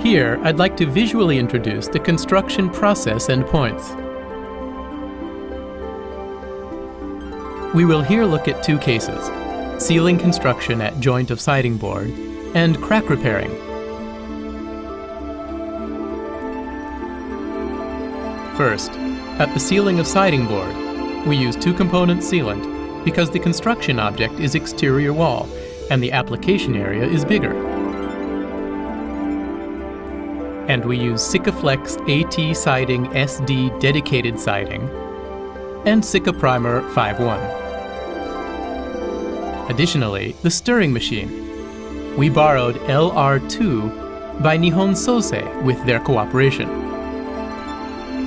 Here, I'd like to visually introduce the construction process and points. We will here look at two cases: ceiling construction at joint of siding board and crack repairing. First, at the ceiling of siding board, we use two-component sealant because the construction object is exterior wall and the application area is bigger. And we use Sikaflex AT Siding SD dedicated siding and Sika Primer 5.1. Additionally, the stirring machine. We borrowed LR2 by Nihon Sosei with their cooperation.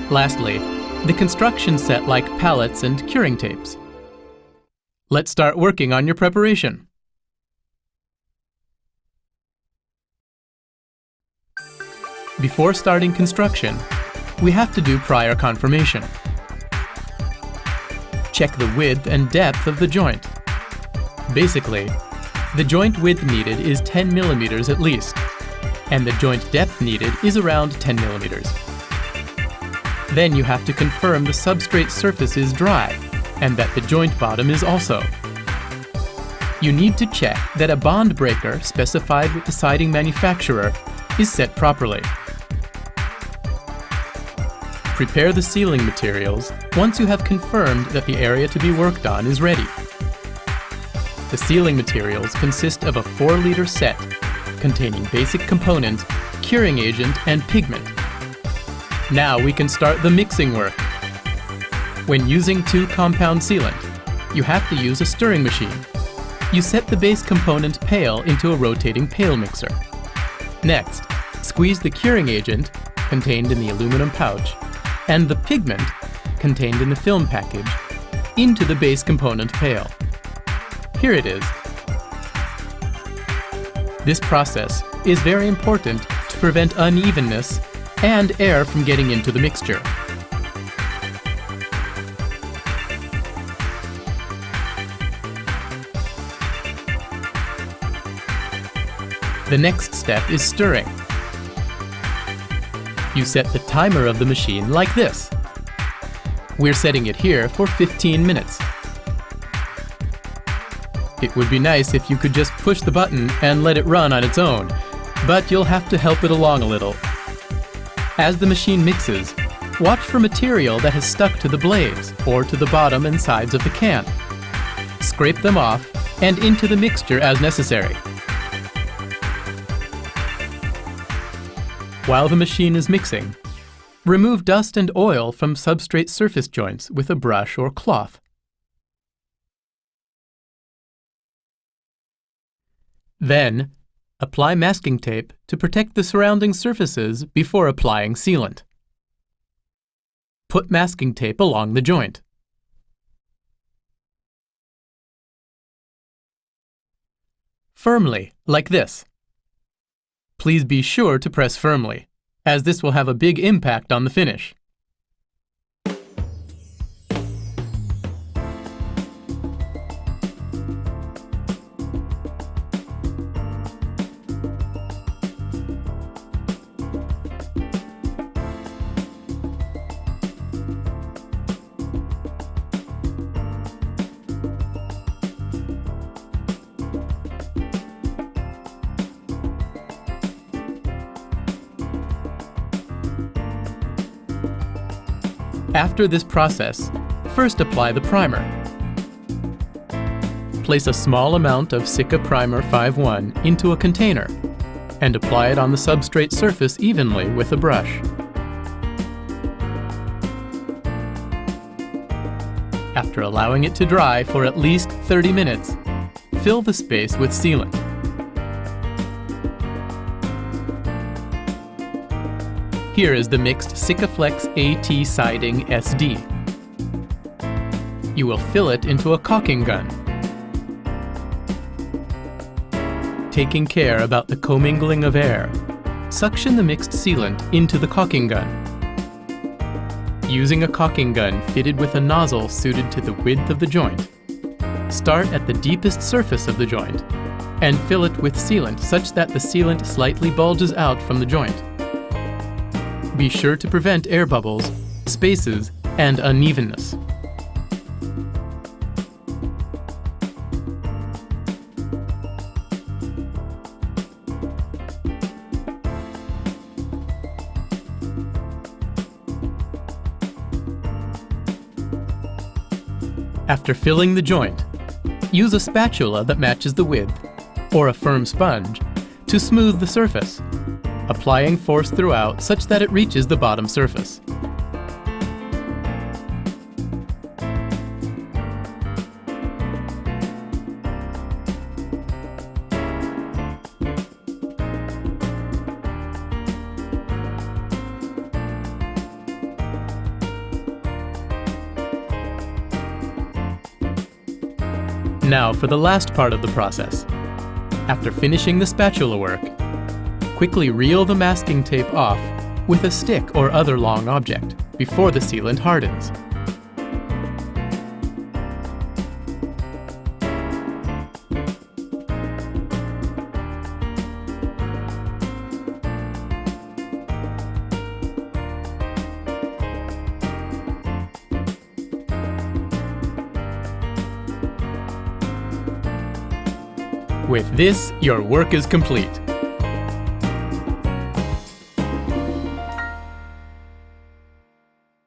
Lastly, the construction set like pallets and curing tapes. Let's start working on your preparation. Before starting construction, we have to do prior confirmation. Check the width and depth of the joint. Basically, the joint width needed is 10 millimeters at least, and the joint depth needed is around 10 millimeters. Then you have to confirm the substrate surface is dry and that the joint bottom is also. You need to check that a bond breaker specified with the siding manufacturer is set properly. Prepare the ceiling materials once you have confirmed that the area to be worked on is ready. The ceiling materials consist of a 4-liter set containing basic component, curing agent, and pigment. Now we can start the mixing work. When using two-compound sealant, you have to use a stirring machine. You set the base component pail into a rotating pail mixer. Next, squeeze the curing agent, contained in the aluminum pouch, and the pigment, contained in the film package, into the base component pail. Here it is. This process is very important to prevent unevenness and air from getting into the mixture. The next step is stirring. You set the timer of the machine like this. We're setting it here for 15 minutes. It would be nice if you could just push the button and let it run on its own, but you'll have to help it along a little. As the machine mixes, watch for material that has stuck to the blades or to the bottom and sides of the can. Scrape them off and into the mixture as necessary. While the machine is mixing, remove dust and oil from substrate surface joints with a brush or cloth. Then, apply masking tape to protect the surrounding surfaces before applying sealant. Put masking tape along the joint. Firmly, like this. Please be sure to press firmly, as this will have a big impact on the finish. After this process, first apply the primer. Place a small amount of Sika Primer 5.1 into a container and apply it on the substrate surface evenly with a brush. After allowing it to dry for at least 30 minutes, fill the space with sealant. Here is the mixed Sikaflex AT Siding SD. You will fill it into a caulking gun, taking care about the commingling of air. Suction the mixed sealant into the caulking gun. Using a caulking gun fitted with a nozzle suited to the width of the joint, start at the deepest surface of the joint and fill it with sealant such that the sealant slightly bulges out from the joint. Be sure to prevent air bubbles, spaces, and unevenness. After filling the joint, use a spatula that matches the width, or a firm sponge, to smooth the surface, applying force throughout such that it reaches the bottom surface. Now for the last part of the process. After finishing the spatula work, quickly reel the masking tape off with a stick or other long object before the sealant hardens. With this, your work is complete.